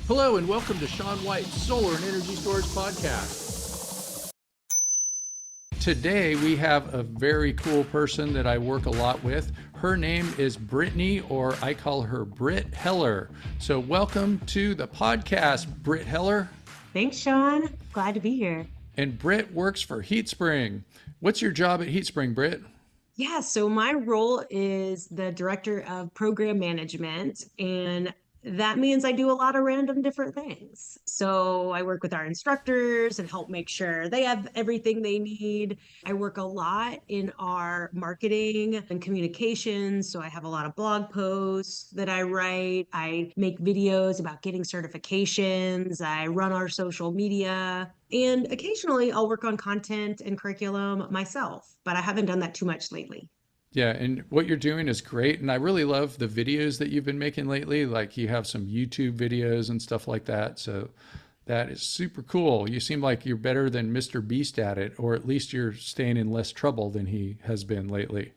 Hello and welcome to Sean White's Solar and Energy Storage Podcast. Today we have a very cool person that I work a lot with. Her name is Brittany, or I call her Brit Heller. So welcome to the podcast, Brit Heller. Thanks, Sean. Glad to be here. And Brit works for Heatspring. What's your job at Heatspring, Brit? Yeah, so my role is the director of program management, and that means I do a lot of random different things. So I work with our instructors and help make sure they have everything they need. I work a lot in our marketing and communications. So I have a lot of blog posts that I write. I make videos about getting certifications. I run our social media. And occasionally I'll work on content and curriculum myself, but I haven't done that too much lately. Yeah, and what you're doing is great. And I really love the videos that you've been making lately. Like you have some YouTube videos and stuff like that. So that is super cool. You seem like you're better than Mr. Beast at it, or at least you're staying in less trouble than he has been lately.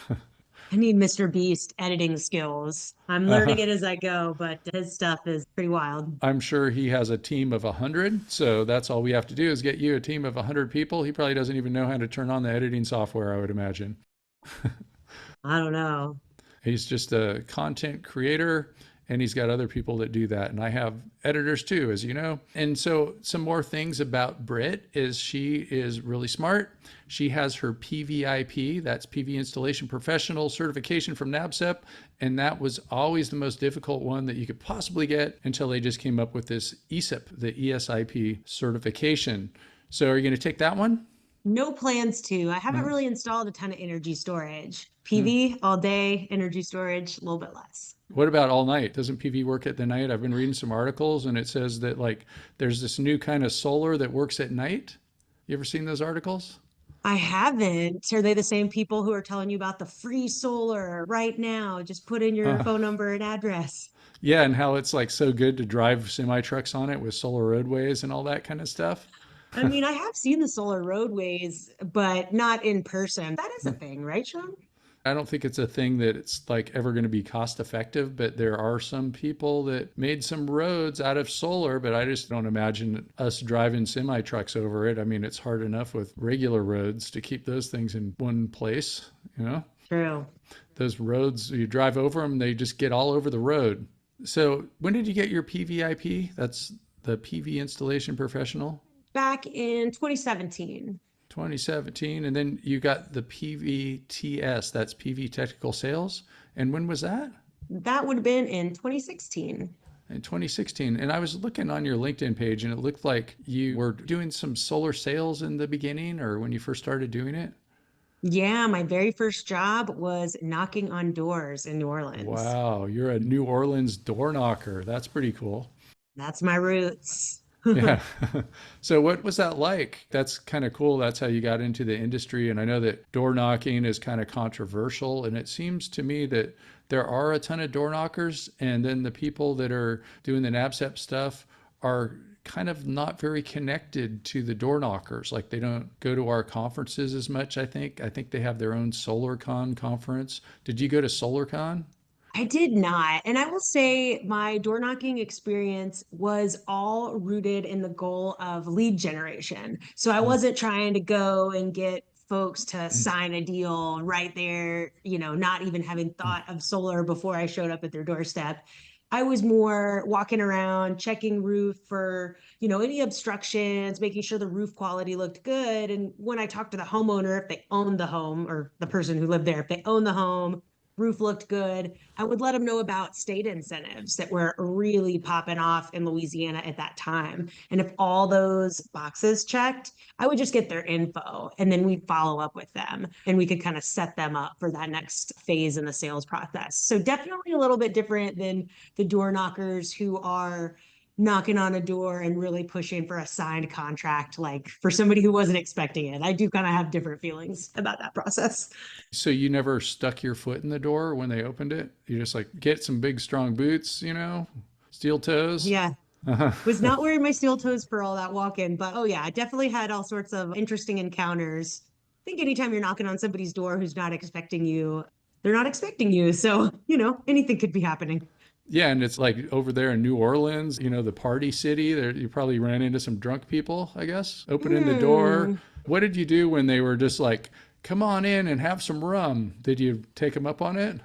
I need Mr. Beast editing skills. I'm learning it as I go, but his stuff is pretty wild. I'm sure he has a team of 100. So that's all we have to do is get you a team of 100 people. He probably doesn't even know how to turn on the editing software, I would imagine. I don't know. He's just a content creator and he's got other people that do that. And I have editors too, as you know. And so some more things about Brit is she is really smart. She has her PVIP, that's PV Installation Professional certification from NABCEP. And that was always the most difficult one that you could possibly get until they just came up with this ESIP, the ESIP certification. So are you going to take that one? No plans to. I haven't really installed a ton of energy storage. PV all day, energy storage a little bit less. What about all night? Doesn't PV work at the night? I've been reading some articles and it says that like there's this new kind of solar that works at night. You ever seen those articles? I haven't. Are they the same people who are telling you about the free solar right now? Just put in your phone number and address. Yeah, and how it's like so good to drive semi trucks on it with solar roadways and all that kind of stuff. I mean, I have seen the solar roadways, but not in person. That is a thing, right, Sean? I don't think it's a thing that it's like ever going to be cost effective, but there are some people that made some roads out of solar, but I just don't imagine us driving semi trucks over it. I mean, it's hard enough with regular roads to keep those things in one place, you know? True. Those roads, you drive over them, they just get all over the road. So when did you get your PVIP? That's the PV Installation Professional? Back in 2017. 2017. And then you got the PVTS, that's PV Technical Sales. And when was that? That would have been in 2016. In 2016. And I was looking on your LinkedIn page and it looked like you were doing some solar sales in the beginning or when you first started doing it. Yeah, my very first job was knocking on doors in New Orleans. Wow, you're a New Orleans door knocker. That's pretty cool. That's my roots. Yeah. So what was that like? That's kind of cool. That's how you got into the industry. And I know that door knocking is kind of controversial. And it seems to me that there are a ton of door knockers. And then the people that are doing the NABCEP stuff are kind of not very connected to the door knockers. Like they don't go to our conferences as much, I think. I think they have their own SolarCon conference. Did you go to SolarCon? I did not. And I will say my door knocking experience was all rooted in the goal of lead generation. So I wasn't trying to go and get folks to sign a deal right there, not even having thought of solar before I showed up at their doorstep. I was more walking around, checking roof for, any obstructions, making sure the roof quality looked good. And when I talked to the homeowner, if they owned the home or the person who lived there, if they owned the home, roof looked good, I would let them know about state incentives that were really popping off in Louisiana at that time. And if all those boxes checked, I would just get their info and then we'd follow up with them and we could kind of set them up for that next phase in the sales process. So definitely a little bit different than the door knockers who are knocking on a door and really pushing for a signed contract, like for somebody who wasn't expecting it. I do kind of have different feelings about that process. So you never stuck your foot in the door when they opened it? You just like get some big strong boots, steel toes? Yeah. Was not wearing my steel toes for all that walk-in, but oh yeah, I definitely had all sorts of interesting encounters. I think anytime you're knocking on somebody's door who's not expecting you, they're not expecting you. So, anything could be happening. Yeah, and it's like over there in New Orleans, the party city. There, you probably ran into some drunk people, I guess, opening the door. Hmm. What did you do when they were just like, "Come on in and have some rum"? Did you take them up on it?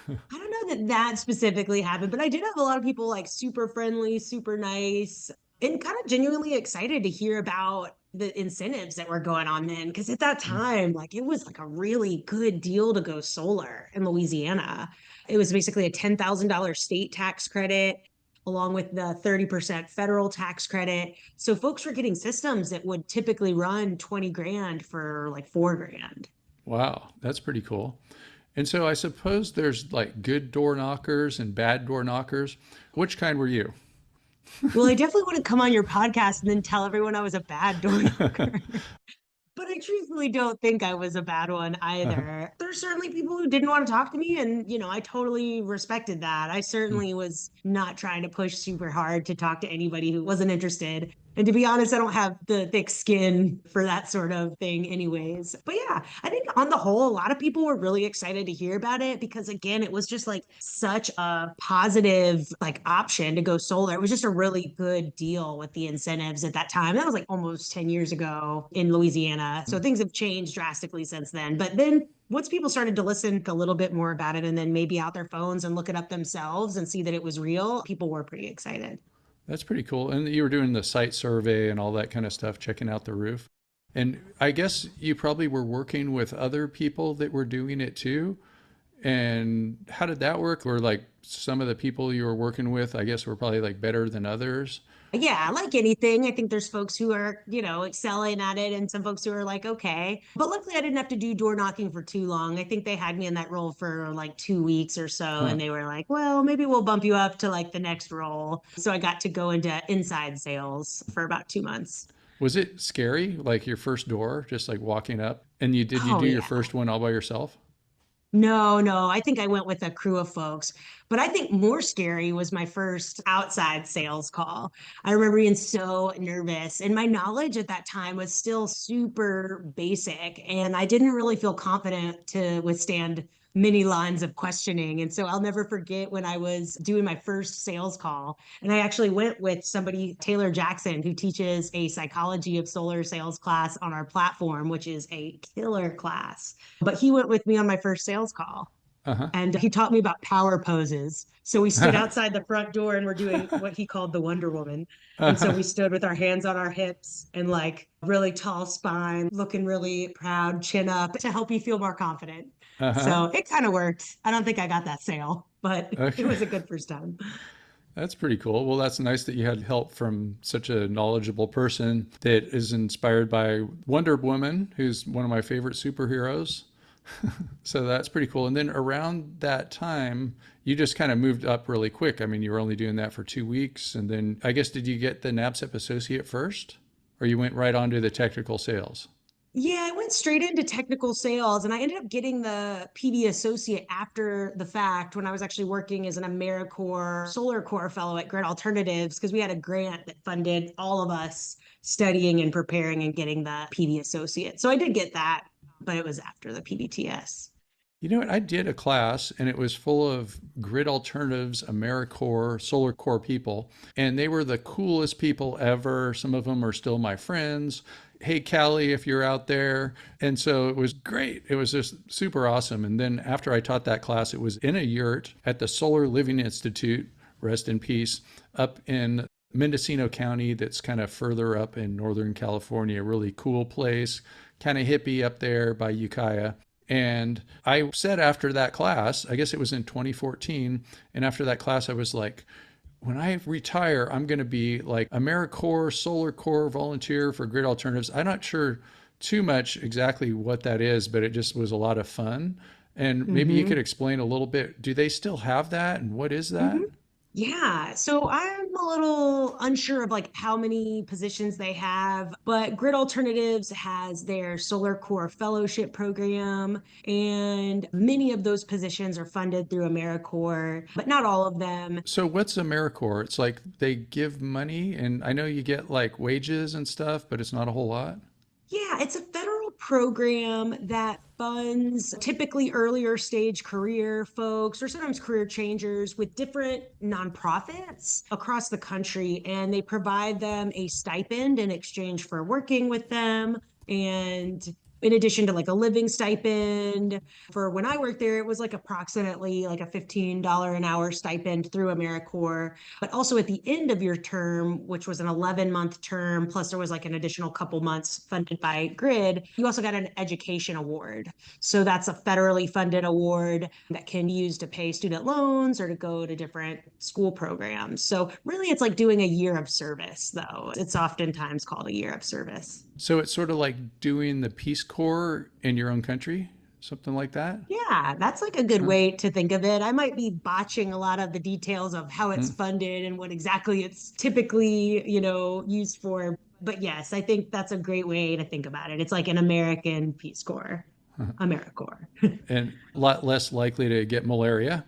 I don't know that that specifically happened, but I did have a lot of people like super friendly, super nice, and kind of genuinely excited to hear about the incentives that were going on then. Because at that time, like it was like a really good deal to go solar in Louisiana. It was basically a $10,000 state tax credit along with the 30% federal tax credit. So folks were getting systems that would typically run 20 grand for like 4 grand. Wow, that's pretty cool. And so I suppose there's like good door knockers and bad door knockers. Which kind were you? Well, I definitely wouldn't come on your podcast and then tell everyone I was a bad door knocker. But I truthfully don't think I was a bad one either. There's certainly people who didn't want to talk to me, and I totally respected that. I certainly was not trying to push super hard to talk to anybody who wasn't interested. And to be honest, I don't have the thick skin for that sort of thing, anyways. But yeah, I think on the whole, a lot of people were really excited to hear about it because, again, it was just like such a positive like option to go solar. It was just a really good deal with the incentives at that time. That was like almost 10 years ago in Louisiana. So things have changed drastically since then. But then once people started to listen a little bit more about it and then maybe out their phones and look it up themselves and see that it was real, people were pretty excited. That's pretty cool. And you were doing the site survey and all that kind of stuff, checking out the roof. And I guess you probably were working with other people that were doing it too. And how did that work? Or like some of the people you were working with, I guess, were probably like better than others. Yeah, like anything, I think there's folks who are, excelling at it and some folks who are like, okay. But luckily, I didn't have to do door knocking for too long. I think they had me in that role for like 2 weeks or so. Huh. And they were like, well, maybe we'll bump you up to like the next role. So I got to go into inside sales for about 2 months. Was it scary, like your first door, just like walking up? And did you Oh, do your yeah. first one all by yourself? No, no, I think I went with a crew of folks. But I think more scary was my first outside sales call. I remember being so nervous, and my knowledge at that time was still super basic, and I didn't really feel confident to withstand many lines of questioning. And so I'll never forget when I was doing my first sales call, and I actually went with somebody, Taylor Jackson, who teaches a psychology of solar sales class on our platform, which is a killer class. But he went with me on my first sales call Uh and he taught me about power poses. So we stood outside the front door and we're doing what he called the Wonder Woman. And so huh. we stood with our hands on our hips and like really tall spine, looking really proud, chin up to help you feel more confident. Uh-huh. So it kind of worked. I don't think I got that sale, but it Okay. was a good first time. That's pretty cool. Well, that's nice that you had help from such a knowledgeable person that is inspired by Wonder Woman, who's one of my favorite superheroes. So that's pretty cool. And then around that time, you just kind of moved up really quick. I mean, you were only doing that for 2 weeks. And then I guess, did you get the NABCEP associate first? Or you went right on to the technical sales? Yeah, I went straight into technical sales and I ended up getting the PD associate after the fact when I was actually working as an Americorps Solar Corps fellow at Grid Alternatives because we had a grant that funded all of us studying and preparing and getting the PD associate. So I did get that, but it was after the PVTS. You know what? I did a class and it was full of grid alternatives, Americorps, Solar Core people, and they were the coolest people ever. Some of them are still my friends. Hey, Callie, if you're out there. And so it was great. It was just super awesome. And then after I taught that class, it was in a yurt at the Solar Living Institute, rest in peace, up in Mendocino County, that's kind of further up in Northern California. A really cool place, kind of hippie up there by Ukiah. And I said after that class, I guess it was in 2014, and after that class, I was like, when I retire, I'm going to be like AmeriCorps, Solar Corps volunteer for grid alternatives. I'm not sure too much exactly what that is, but it just was a lot of fun. And maybe you could Hmm. explain a little bit. Do they still have that? And what is that? Hmm. Yeah, so I'm a little unsure of like how many positions they have, but Grid Alternatives has their Solar Core Fellowship program, and many of those positions are funded through AmeriCorps, but not all of them. So what's AmeriCorps? It's like they give money, and I know you get like wages and stuff, but it's not a whole lot. Yeah, it's a federal program that funds typically earlier stage career folks or sometimes career changers with different nonprofits across the country. And they provide them a stipend in exchange for working with them. And in addition to like a living stipend, for when I worked there, it was like approximately like a $15 an hour stipend through Americorps. But also at the end of your term, which was an 11-month term, plus there was like an additional couple months funded by Grid, you also got an education award. So that's a federally funded award that can be used to pay student loans or to go to different school programs. So really it's like doing a year of service, though. It's oftentimes called a year of service. So it's sort of like doing the Peace Corps in your own country, something like that? Yeah, that's like a good Huh? way to think of it. I might be botching a lot of the details of how it's Hmm. funded and what exactly it's typically, used for. But yes, I think that's a great way to think about it. It's like an American Peace Corps, Americorps. And a lot less likely to get malaria.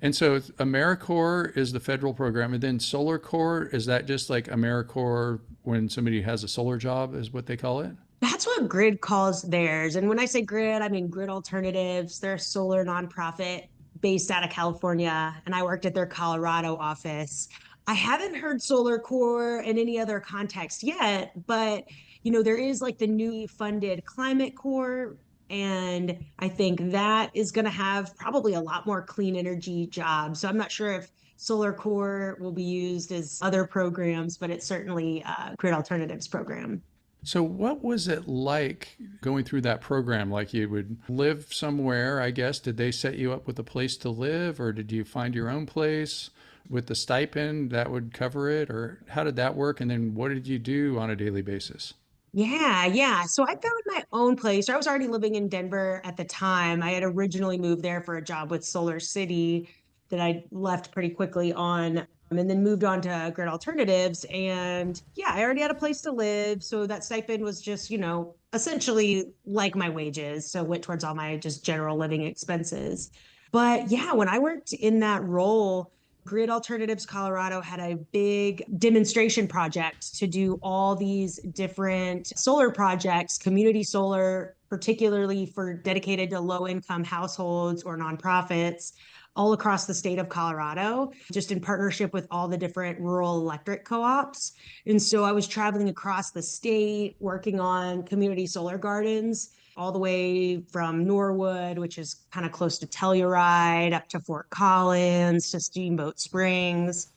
And so Americorps is the federal program, and then Solar Corps, is that just like Americorps when somebody has a solar job, is what they call it? That's what Grid calls theirs. And when I say Grid, I mean Grid Alternatives. They're a solar nonprofit based out of California, and I worked at their Colorado office. I haven't heard Solar Core in any other context yet, but there is like the newly funded Climate Corps, and I think that is going to have probably a lot more clean energy jobs. So I'm not sure if Solar Core will be used as other programs, but it's certainly a Grid Alternatives program. So what was it like going through that program? Like you would live somewhere, I guess. Did they set you up with a place to live, or did you find your own place with the stipend that would cover it? Or how did that work? And then what did you do on a daily basis? Yeah, yeah. So I found my own place. I was already living in Denver at the time. I had originally moved there for a job with Solar City that I left pretty quickly on, and then moved on to Grid Alternatives. And yeah, I already had a place to live. So that stipend was just, essentially like my wages. So it went towards all my just general living expenses. But yeah, when I worked in that role, Grid Alternatives Colorado had a big demonstration project to do all these different solar projects, community solar, particularly for dedicated to low income households or nonprofits all across the state of Colorado, just in partnership with all the different rural electric co-ops. And so I was traveling across the state working on community solar gardens all the way from Norwood, which is kind of close to Telluride, up to Fort Collins, to Steamboat Springs.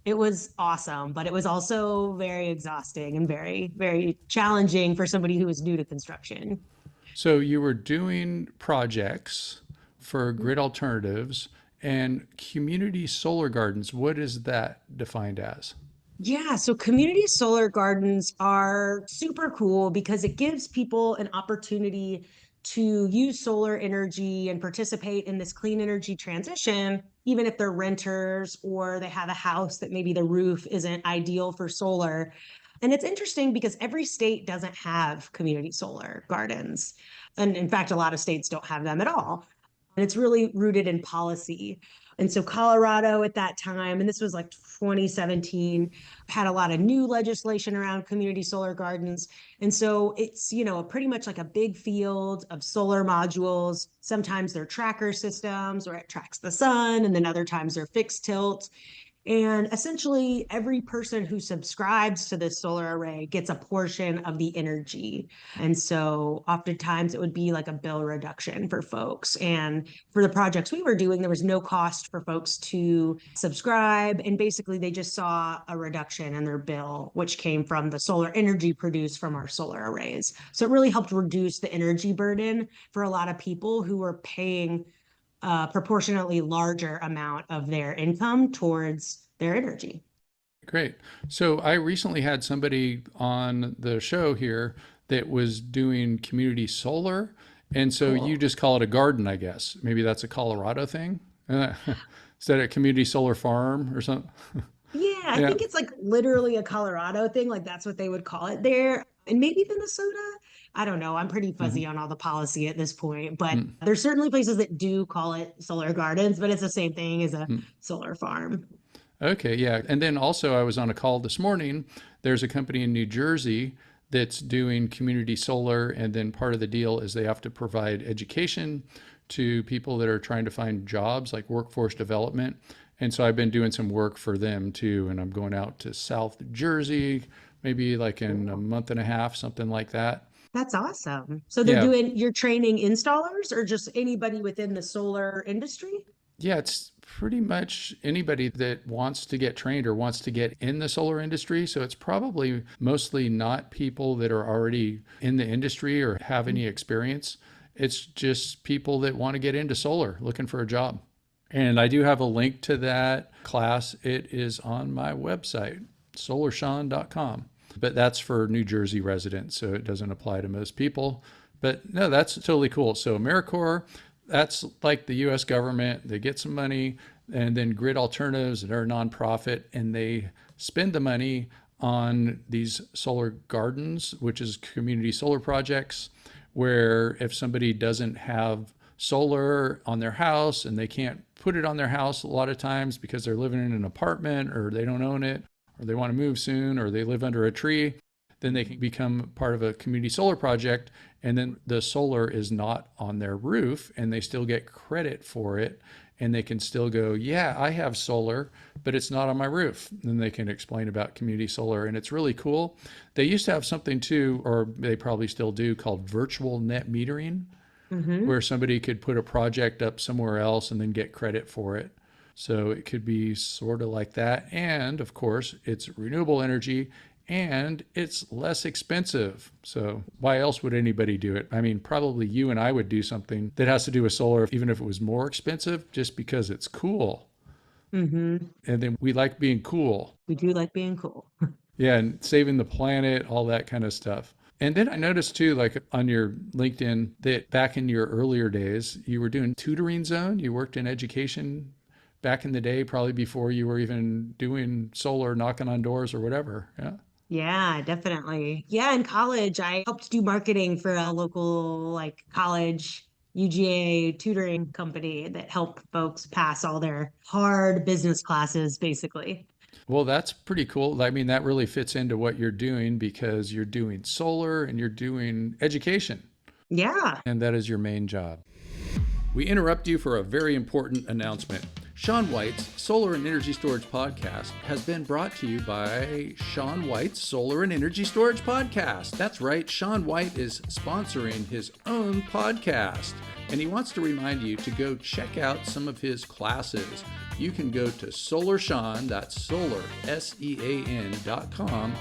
It was awesome, but it was also very exhausting and very, very challenging for somebody who was new to construction. So you were doing projects for grid alternatives and community solar gardens. What is that defined as? Yeah, so community solar gardens are super cool because it gives people an opportunity to use solar energy and participate in this clean energy transition, even if they're renters or they have a house that maybe the roof isn't ideal for solar. And it's interesting because every state doesn't have community solar gardens. And in fact, a lot of states don't have them at all. And it's really rooted in policy. And so Colorado at that time, and this was like 2017, had a lot of new legislation around community solar gardens. And so it's, pretty much like a big field of solar modules. Sometimes they're tracker systems where it tracks the sun, and then other times they're fixed tilt. And essentially, every person who subscribes to this solar array gets a portion of the energy. And so, oftentimes, it would be like a bill reduction for folks. And for the projects we were doing, there was no cost for folks to subscribe. And basically, they just saw a reduction in their bill, which came from the solar energy produced from our solar arrays. So, it really helped reduce the energy burden for a lot of people who were paying a proportionately larger amount of their income towards their energy. Great. So I recently had somebody on the show here that was doing community solar. And so you Cool. just call it a garden, I guess. Maybe that's a Colorado thing. Is that a community solar farm or something? Yeah, I Yeah. think it's like literally a Colorado thing. Like that's what they would call it there. And maybe Minnesota. I don't know. I'm pretty Mhm. fuzzy on all the policy at this point, but Mm, there's certainly places that do call it solar gardens, but it's the same thing as a mm. solar farm. Okay, yeah. And then also, I was on a call this morning. There's a company in New Jersey that's doing community solar. And then part of the deal is they have to provide education to people that are trying to find jobs, like workforce development. And so I've been doing some work for them too. And I'm going out to South Jersey, maybe like in a month and a half, something like that. That's awesome. So Yeah. you're training installers or just anybody within the solar industry? Yeah, it's pretty much anybody that wants to get trained or wants to get in the solar industry. So it's probably mostly not people that are already in the industry or have any experience. It's just people that want to get into solar, looking for a job. And I do have a link to that class. It is on my website, solarshawn.com. But that's for New Jersey residents, so it doesn't apply to most people. But no, that's totally cool. So Americorps, that's like the US government. They get some money, and then Grid Alternatives, they're a nonprofit, and they spend the money on these solar gardens, which is community solar projects, where if somebody doesn't have solar on their house and they can't put it on their house a lot of times because they're living in an apartment or they don't own it, or they want to move soon, or they live under a tree, then they can become part of a community solar project. And then the solar is not on their roof and they still get credit for it. And they can still go, yeah, I have solar, but it's not on my roof. Then they can explain about community solar. And it's really cool. They used to have something too, or they probably still do, called virtual net metering, where somebody could put a project up somewhere else and then get credit for it. So it could be sort of like that. And of course, it's renewable energy and it's less expensive. So why else would anybody do it? I mean, probably you and I would do something that has to do with solar, even if it was more expensive, just because it's cool. And then we like being cool. We do like being cool. Yeah, and saving the planet, all that kind of stuff. And then I noticed too, like on your LinkedIn, that back in your earlier days, you were doing tutoring zone. You worked in education back in the day, probably before you were even doing solar, knocking on doors or whatever. Yeah. Yeah, definitely. Yeah, in college, I helped do marketing for a local like college UGA tutoring company that helped folks pass all their hard business classes, basically. Well, that's pretty cool. I mean, that really fits into what you're doing because you're doing solar and you're doing education, Yeah. and that is your main job. We interrupt you for a very important announcement. Shawn White's Solar and Energy Storage Podcast has been brought to you by Shawn White's Solar and Energy Storage Podcast. That's right, Shawn White is sponsoring his own podcast, and he wants to remind you to go check out some of his classes. You can go to SolarSean, that's solar, SEAN.com,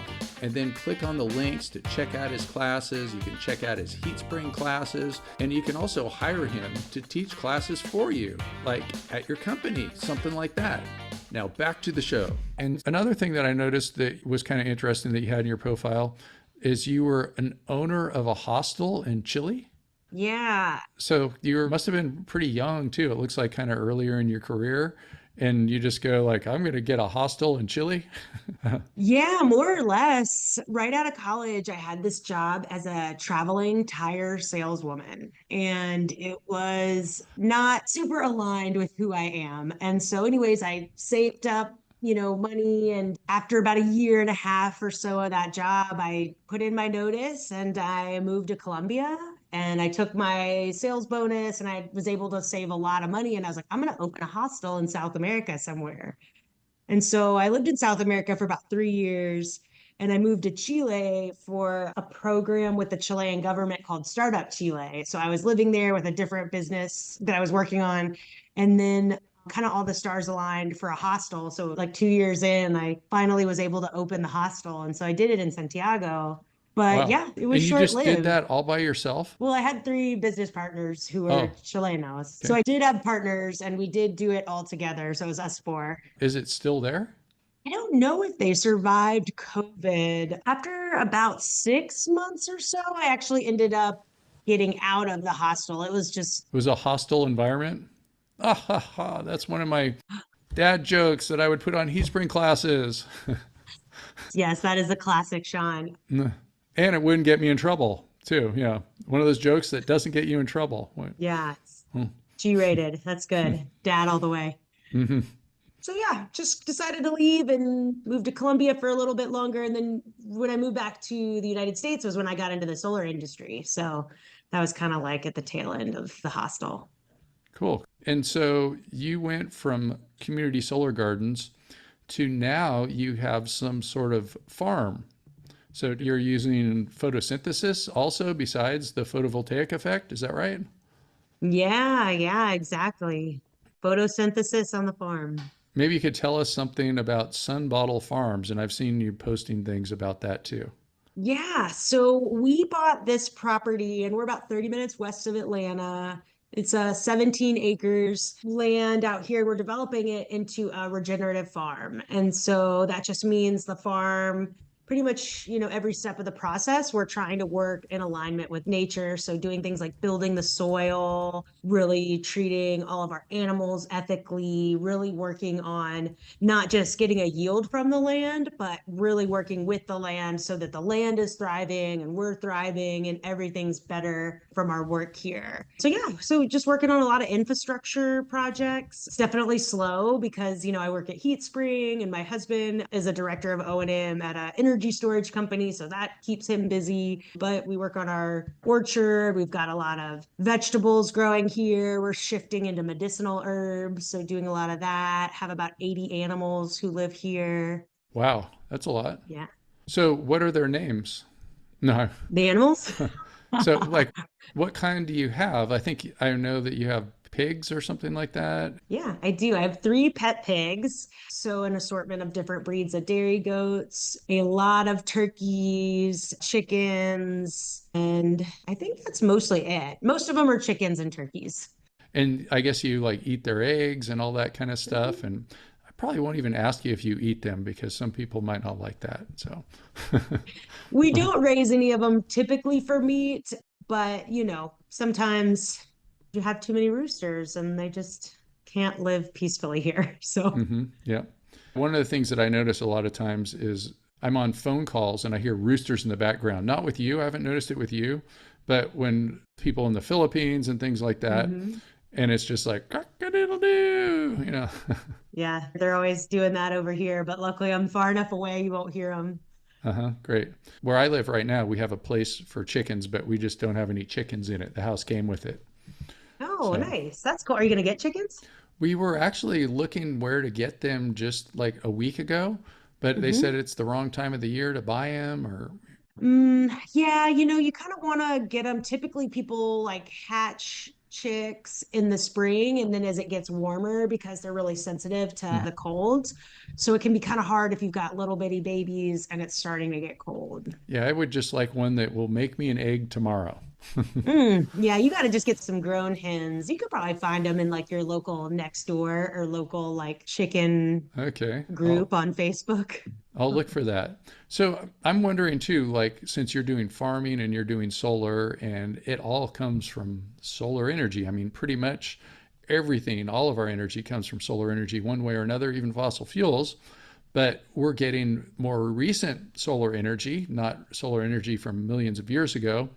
and then click on the links to check out his classes. You can check out his Heatspring classes, and you can also hire him to teach classes for you, like at your company, something like that. Now back to the show. And another thing that I noticed that was kind of interesting that you had in your profile is you were an owner of a hostel in Chile. Yeah. So you must have been pretty young too. It looks like kind of earlier in your career. And you just go like, I'm going to get a hostel in Chile. Yeah, more or less. Right out of college, I had this job as a traveling tire saleswoman, and it was not super aligned with who I am. And so, anyways, I saved up, money. And after about a year and a half or so of that job, I put in my notice and I moved to Colombia. And I took my sales bonus and I was able to save a lot of money. And I was like, I'm going to open a hostel in South America somewhere. And so I lived in South America for about 3 years. And I moved to Chile for a program with the Chilean government called Startup Chile. So I was living there with a different business that I was working on. And then kind of all the stars aligned for a hostel. So like 2 years in, I finally was able to open the hostel. And so I did it in Santiago. But Wow. yeah, it was And you just did short-lived. that all by yourself? Well, I had three business partners who were Oh, Chilenos. So okay. I did have partners and we did do it all together. So it was us four. Is it still there? I don't know if they survived COVID. After about 6 months or so, I actually ended up getting out of the hostel. It was just, It was a hostile environment? Ah, ha, ha. That's one of my dad jokes that I would put on Heatspring classes. yes, that is a classic, Sean. And it wouldn't get me in trouble, too. Yeah. One of those jokes that doesn't get you in trouble. Yeah, Hmm. G-rated. That's good. Dad all the way. Mm-hmm. So yeah, just decided to leave and move to Colombia for a little bit longer. And then when I moved back to the United States was when I got into the solar industry. So that was kind of like at the tail end of the hostel. Cool. And so you went from community solar gardens to now you have some sort of farm. So you're using photosynthesis also besides the photovoltaic effect. Is that right? Yeah, yeah, exactly. Photosynthesis on the farm. Maybe you could tell us something about Sun Bottle Farms, and I've seen you posting things about that too. Yeah, so we bought this property and we're about 30 minutes west of Atlanta. It's a 17 acres land out here. We're developing it into a regenerative farm. And so that just means the farm pretty much, every step of the process, we're trying to work in alignment with nature. So doing things like building the soil, really treating all of our animals ethically, really working on not just getting a yield from the land, but really working with the land so that the land is thriving and we're thriving and everything's better from our work here. So yeah, so just working on a lot of infrastructure projects. It's definitely slow because, I work at Heatspring and my husband is a director of O&M at an energy storage company. So that keeps him busy. But we work on our orchard. We've got a lot of vegetables growing here. We're shifting into medicinal herbs. So doing a lot of that. Have about 80 animals who live here. Wow, that's a lot. Yeah. So what are their names? No. The animals? So like what kind do you have? I think I know that you have pigs or something like that. Yeah, I do. I have three pet pigs. So, an assortment of different breeds of dairy goats, a lot of turkeys, chickens, and I think that's mostly it. Most of them are chickens and turkeys. And I guess you like eat their eggs and all that kind of stuff. Mhm. And I probably won't even ask you if you eat them because some people might not like that. So, We don't raise any of them typically for meat, but sometimes you have too many roosters and they just can't live peacefully here. So, yeah. One of the things that I notice a lot of times is I'm on phone calls and I hear roosters in the background. Not with you, I haven't noticed it with you, but when people in the Philippines and things like that, mhm. and it's just like cock-a-doodle-doo, Yeah, they're always doing that over here, but luckily I'm far enough away you won't hear them. Great. Where I live right now, we have a place for chickens, but we just don't have any chickens in it. The house came with it. Oh, So nice. That's cool. Are you going to get chickens? we were actually looking where to get them just like a week ago, but they Hmm. said it's the wrong time of the year to buy them or Yeah, you kind of want to get them. Typically, people like hatch chicks in the spring, and then as it gets warmer, because they're really sensitive to hmm. the cold. So it can be kind of hard if you've got little bitty babies and it's starting to get cold. Yeah, I would just like one that will make me an egg tomorrow. Yeah, you got to just get some grown hens. You could probably find them in like your local next door or local like chicken Okay. group on Facebook. I'll look for that. So I'm wondering too, like since you're doing farming and you're doing solar and it all comes from solar energy. I mean, pretty much everything, all of our energy comes from solar energy one way or another, even fossil fuels. But we're getting more recent solar energy, not solar energy from millions of years ago.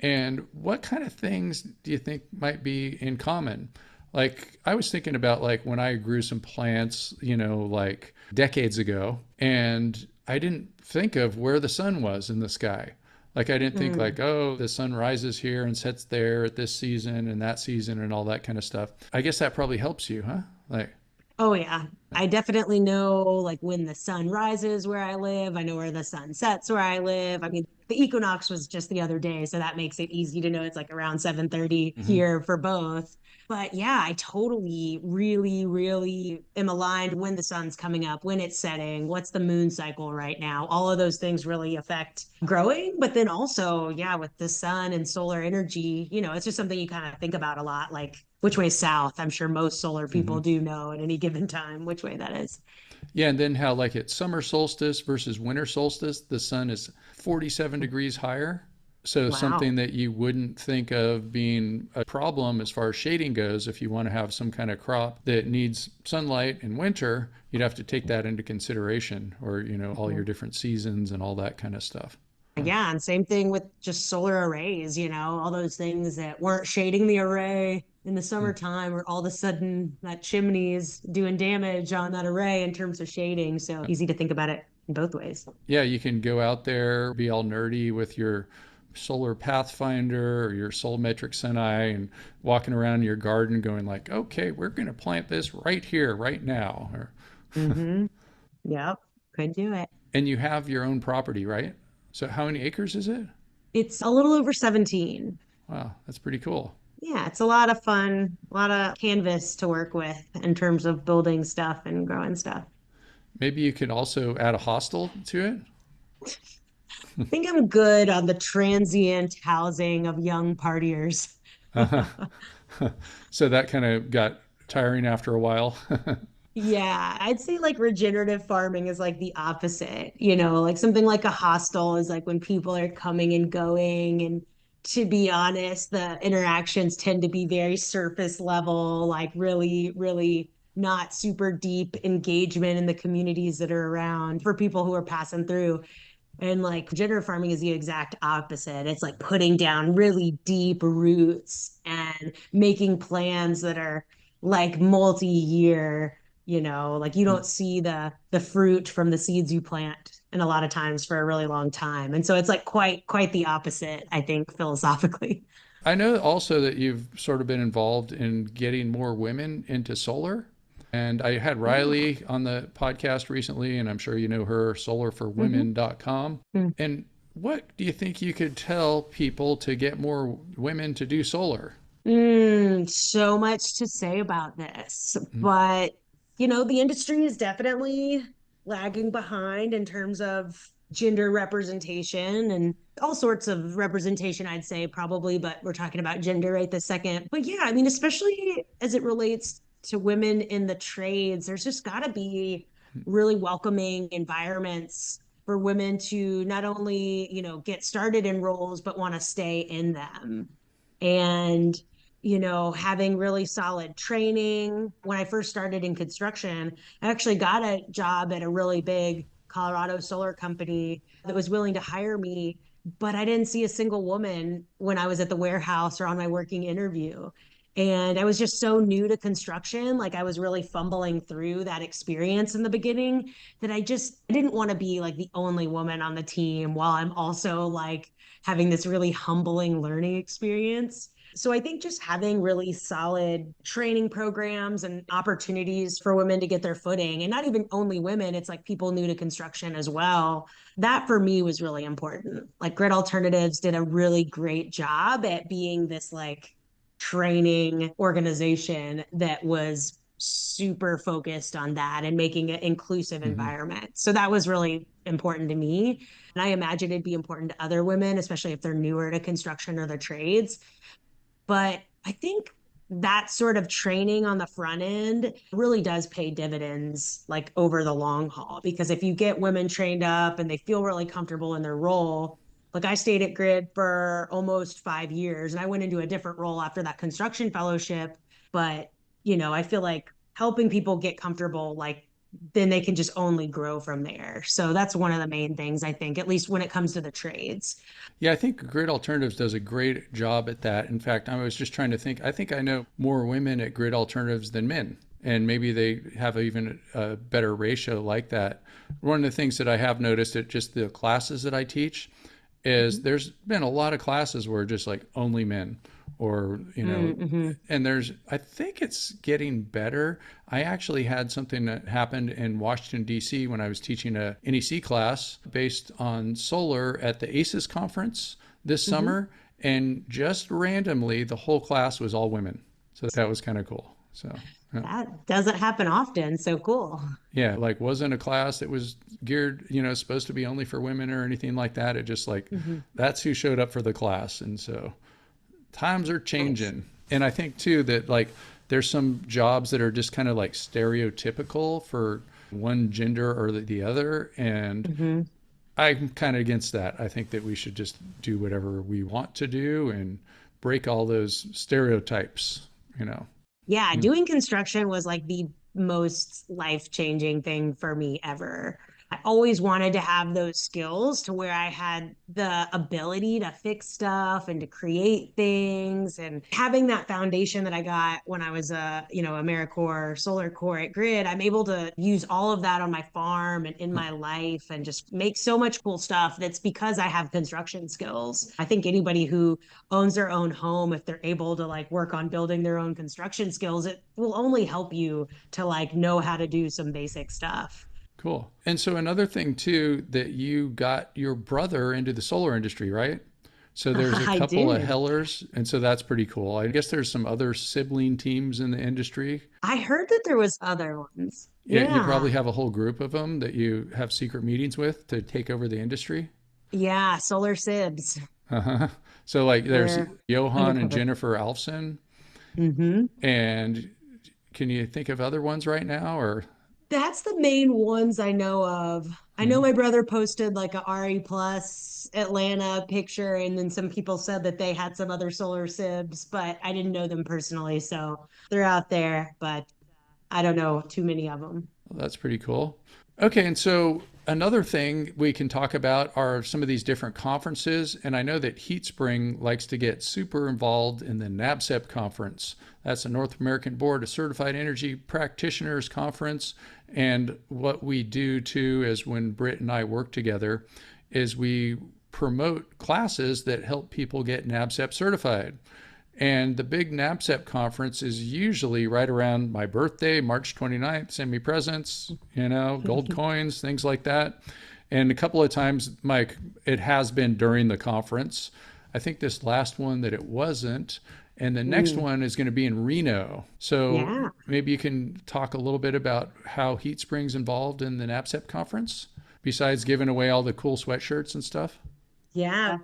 And what kind of things do you think might be in common? Like I was thinking about like when I grew some plants, like decades ago, and I didn't think of where the sun was in the sky. Like I didn't think Mm. like, oh, the sun rises here and sets there at this season and that season and all that kind of stuff. I guess that probably helps you, huh? Like, Oh yeah. I definitely know like when the sun rises where I live. I know where the sun sets where I live. I mean, the equinox was just the other day, so that makes it easy to know it's like around 7:30 mhm. here for both. But yeah, I totally really really am aligned when the sun's coming up, when it's setting, what's the moon cycle right now. All of those things really affect growing, but then also, yeah, with the sun and solar energy, it's just something you kind of think about a lot like which way south. I'm sure most solar Mhm. people do know at any given time which way that is. Yeah, and then how like at summer solstice versus winter solstice, the sun is 47 degrees higher. So something Wow. that you wouldn't think of being a problem as far as shading goes, if you want to have some kind of crop that needs sunlight in winter, you'd have to take that into consideration or, all your different seasons and all that kind of stuff. Yeah, and same thing with just solar arrays, all those things that weren't shading the array. in the summertime, or all of a sudden that chimney is doing damage on that array in terms of shading. So easy to think about it in both ways. Yeah, you can go out there, be all nerdy with your solar pathfinder or your soul metric seni and walking around your garden going like, okay, we're going to plant this right here, right now. Or, Mm-hmm. Yep. Could do it. and you have your own property, right? So how many acres is it? It's a little over 17. Wow, that's pretty cool. Yeah, it's a lot of fun, a lot of canvas to work with in terms of building stuff and growing stuff. Maybe you could also add a hostel to it. I think I'm good on the transient housing of young partiers. Uh-huh. So that kind of got tiring after a while. Yeah, I'd say like regenerative farming is like the opposite, like something like a hostel is like when people are coming and going. And to be honest, the interactions tend to be very surface level, like really, really not super deep engagement in the communities that are around for people who are passing through. And like regenerative farming is the exact opposite. It's like putting down really deep roots and making plans that are like multi-year, like you don't see the fruit from the seeds you plant and a lot of times for a really long time. And so it's like quite the opposite, I think, philosophically. I know also that you've sort of been involved in getting more women into solar. And I had Yeah. Riley on the podcast recently, and I'm sure you know her, Mm-hmm. solarforwomen.com. And what do you think you could tell people to get more women to do solar? So much to say about this, but the industry is definitely lagging behind in terms of gender representation and all sorts of representation, I'd say probably, but we're talking about gender right this second. But yeah, I mean, especially as it relates to women in the trades, there's just got to be really welcoming environments for women to not only, get started in roles, but want to stay in them. And having really solid training. When I first started in construction, I actually got a job at a really big Colorado solar company that was willing to hire me, but I didn't see a single woman when I was at the warehouse or on my working interview. And I was just so new to construction. Like I was really fumbling through that experience in the beginning that I didn't want to be like the only woman on the team while I'm also like having this really humbling learning experience. So I think just having really solid training programs and opportunities for women to get their footing, and not even only women, it's like people new to construction as well. That for me was really important. Like Grid Alternatives did a really great job at being this like training organization that was super focused on that and making an inclusive Mm-hmm. environment. So that was really important to me. And I imagine it'd be important to other women, especially if they're newer to construction or the trades. But I think that sort of training on the front end really does pay dividends like over the long haul. Because if you get women trained up and they feel really comfortable in their role, like I stayed at Grid for almost 5 years and I went into a different role after that construction fellowship. But, I feel like helping people get comfortable, like then they can just only grow from there. So that's one of the main things I think, at least when it comes to the trades. Yeah, I think Grid Alternatives does a great job at that. In fact, I was just trying to think, I think I know more women at Grid Alternatives than men. And maybe they have even a better ratio like that. One of the things that I have noticed at just the classes that I teach is there's been a lot of classes where just like only men or Mm-hmm. and there's I think it's getting better. I actually had something that happened in Washington D.C. when I was teaching a NEC class based on solar at the ACES conference this Mm-hmm. summer, and just randomly the whole class was all women, so that was kind of cool. So yeah. That doesn't happen often. So cool. Yeah, like wasn't a class that was geared, supposed to be only for women or anything like that. It just like Mm-hmm. that's who showed up for the class. And so times are Nice. changing. And I think too that like there's some jobs that are just kind of like stereotypical for one gender or the other. And Mm-hmm. I'm kind of against that. I think that we should just do whatever we want to do and break all those stereotypes, you know. Yeah, doing construction was like the most life-changing thing for me ever. I always wanted to have those skills to where I had the ability to fix stuff and to create things. And having that foundation that I got when I was Americorps, Solar Core at Grid, I'm able to use all of that on my farm and in my life and just make so much cool stuff. That's because I have construction skills. I think anybody who owns their own home, if they're able to like work on building their own construction skills, it will only help you to like know how to do some basic stuff. Cool. And so another thing too, that you got your brother into the solar industry, right? So there's a I couple of did. Hellers, and so that's pretty cool. I guess there's some other sibling teams in the industry. I heard that there was other ones. Yeah, you probably Yeah. have a whole group of them that you have secret meetings with to take over the industry. Yeah, solar sibs. Uh-huh. So like there's They're Johan and undercover. Jennifer Alfson, Hmm. and can you think of other ones right now or That's the main ones I know of. I know Mhm. my brother posted like a RE Plus Atlanta picture, and then some people said that they had some other solar sibs, but I didn't know them personally. So they're out there, but I don't know too many of them. Well, that's pretty cool. Okay, and so another thing we can talk about are some of these different conferences. And I know that Heatspring likes to get super involved in the NABCEP conference. That's the North American Board of Certified Energy Practitioners Conference. And what we do too is when Brit and I work together is we promote classes that help people get NABCEP certified. And the big NABCEP conference is usually right around my birthday, March 29th. Send me presents, gold coins, things like that. And a couple of times, Mike, it has been during the conference. I think this last one that it wasn't. And the next Mm, one is going to be in Reno. So yeah. maybe you can talk a little bit about how Heatspring's involved in the NABCEP conference, besides giving away all the cool sweatshirts and stuff. Yeah.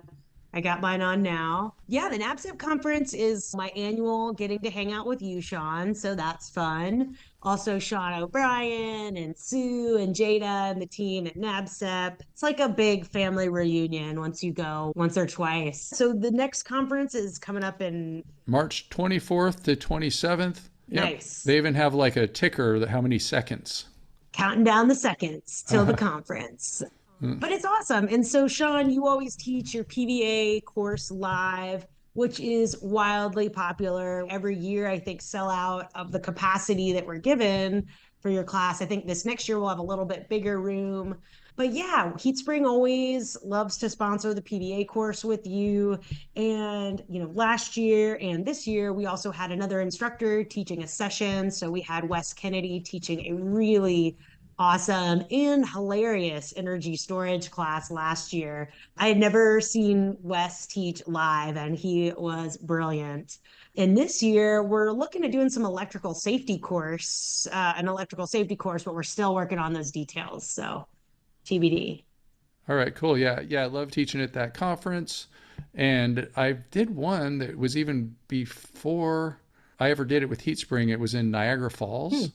I got mine on now. Yeah, the NABCEP conference is my annual getting to hang out with you, Sean. So that's fun. Also, Sean O'Brien and Sue and Jada and the team at NABCEP. It's like a big family reunion once you go once or twice. So the next conference is coming up in March 24th to 27th. Yep. nice. They even have like a ticker that how many seconds. Counting down the seconds till the Uh, conference. But it's awesome. And so, Sean, you always teach your PVA course live, which is wildly popular. Every year, I think, sell out of the capacity that we're given for your class. I think this next year we'll have a little bit bigger room. But yeah, Heatspring always loves to sponsor the PVA course with you. And, last year and this year, we also had another instructor teaching a session. So we had Wes Kennedy teaching a really awesome and hilarious energy storage class last year. I had never seen Wes teach live, and he was brilliant. And this year, we're looking at doing some an electrical safety course, but we're still working on those details. So TBD. all right, cool. Yeah, yeah, I love teaching at that conference. And I did one that was even before I ever did it with Heatspring. It was in Niagara Hmm, Falls.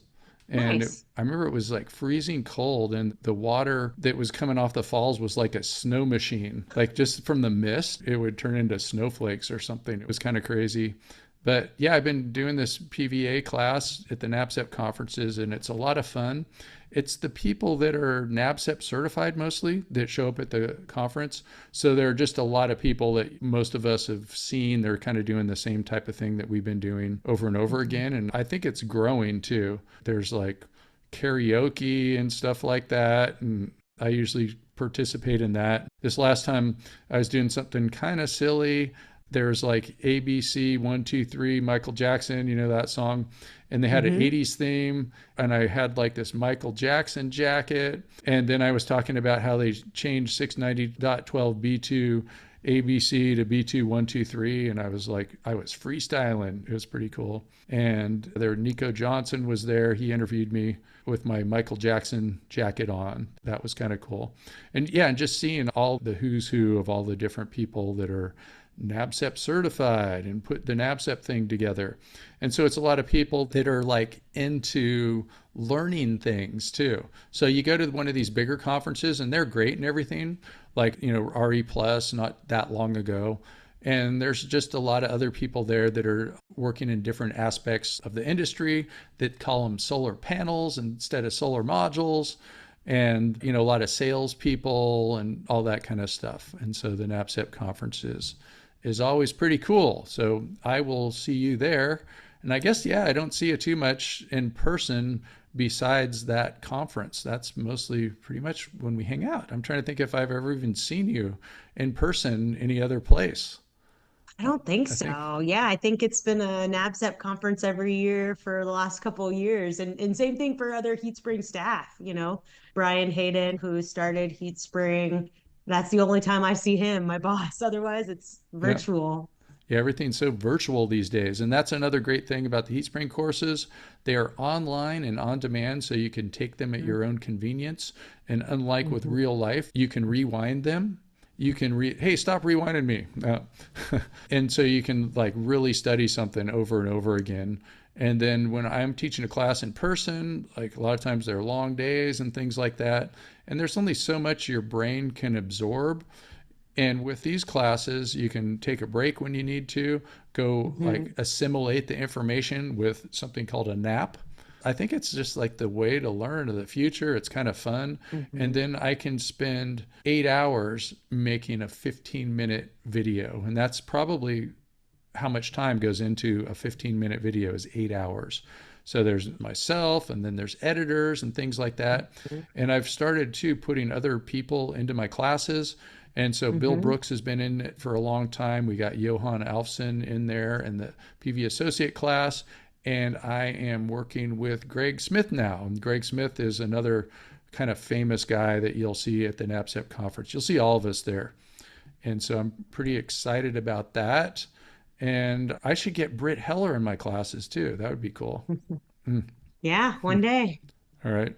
And nice. I remember it was like freezing cold, and the water that was coming off the falls was like a snow machine. Like just from the mist, it would turn into snowflakes or something. It was kind of crazy. But yeah, I've been doing this PVA class at the NABCEP conferences, and it's a lot of fun. It's the people that are NABCEP certified mostly that show up at the conference. So there are just a lot of people that most of us have seen. They're kind of doing the same type of thing that we've been doing over and over Mhm. again. And I think it's growing too. There's like karaoke and stuff like that. And I usually participate in that. This last time I was doing something kind of silly. There's like ABC 1, 2, 3, Michael Jackson, you know that song. And they had an Mhm. 80s theme. And I had like this Michael Jackson jacket. And then I was talking about how they changed 690.12 B2 ABC to B2 1, 2, 3. And I was like, I was freestyling. It was pretty cool. And there, Nico Johnson was there. He interviewed me with my Michael Jackson jacket on. That was kind of cool. And yeah, and just seeing all the who's who of all the different people that are NABCEP certified and put the NABCEP thing together. And so it's a lot of people that are like into learning things too. So you go to one of these bigger conferences and they're great and everything, like, RE Plus not that long ago. And there's just a lot of other people there that are working in different aspects of the industry that call them solar panels instead of solar modules. and, a lot of salespeople and all that kind of stuff. And so the NABCEP conference is always pretty cool. So I will see you there. And I guess, I don't see you too much in person besides that conference. That's mostly pretty much when we hang out. I'm trying to think if I've ever even seen you in person any other place. I don't think I think, so. Yeah, I think it's been a NABCEP conference every year for the last couple of years. And same thing for other Heatspring staff, Brian Hayden, who started Heatspring. That's the only time I see him, my boss. Otherwise, it's yeah. virtual. Yeah, everything's so virtual these days. And that's another great thing about the Heatspring courses. They are online and on demand, so you can take them at your own convenience. And unlike with real life, you can rewind them. You can hey, stop rewinding me. And so you can like really study something over and over again. And then when I'm teaching a class in person, like a lot of times they're long days and things like that. And there's only so much your brain can absorb. And with these classes, you can take a break when you need to, go like assimilate the information with something called a nap. I think it's just like the way to learn of the future. It's kind of fun. And then I can spend 8 hours making a 15-minute video. And that's probably how much time goes into a 15-minute video is 8 hours. So there's myself, and then there's editors and things like that. And I've started too putting other people into my classes. And so Bill Brooks has been in it for a long time. We got Johan Alfson in there in the PV Associate class. And I am working with Greg Smith now. And Greg Smith is another kind of famous guy that you'll see at the NABCEP conference. You'll see all of us there. And so I'm pretty excited about that. And I should get Brit Heller in my classes too. That would be cool. Yeah, one day. All right.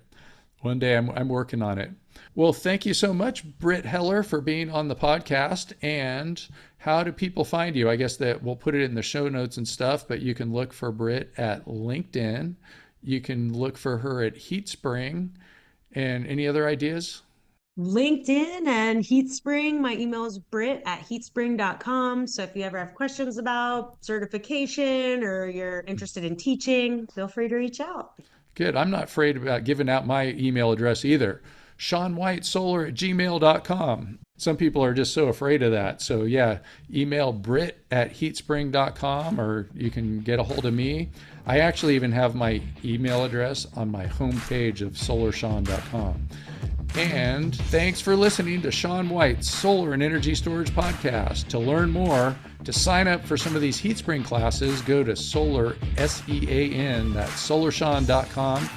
One day I'm working on it. Well, thank you so much, Brit Heller, for being on the podcast. And how do people find you? I guess that we'll put it in the show notes and stuff, but you can look for Brit at LinkedIn. You can look for her at Heatspring. And any other ideas? LinkedIn and Heatspring. My email is brit@heatspring.com. So if you ever have questions about certification or you're interested in teaching, feel free to reach out. Good. I'm not afraid about giving out my email address either. SeanWhiteSolar@gmail.com. Some people are just so afraid of that. So yeah, email brit@heatspring.com, or you can get a hold of me. I actually even have my email address on my homepage of SolarSean.com. And thanks for listening to Sean White's Solar and Energy Storage Podcast. To learn more, to sign up for some of these Heatspring classes, go to Solar, SEAN, that's SolarSean.com,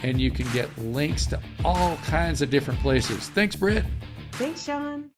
and you can get links to all kinds of different places. Thanks, Britt. Thanks, Sean.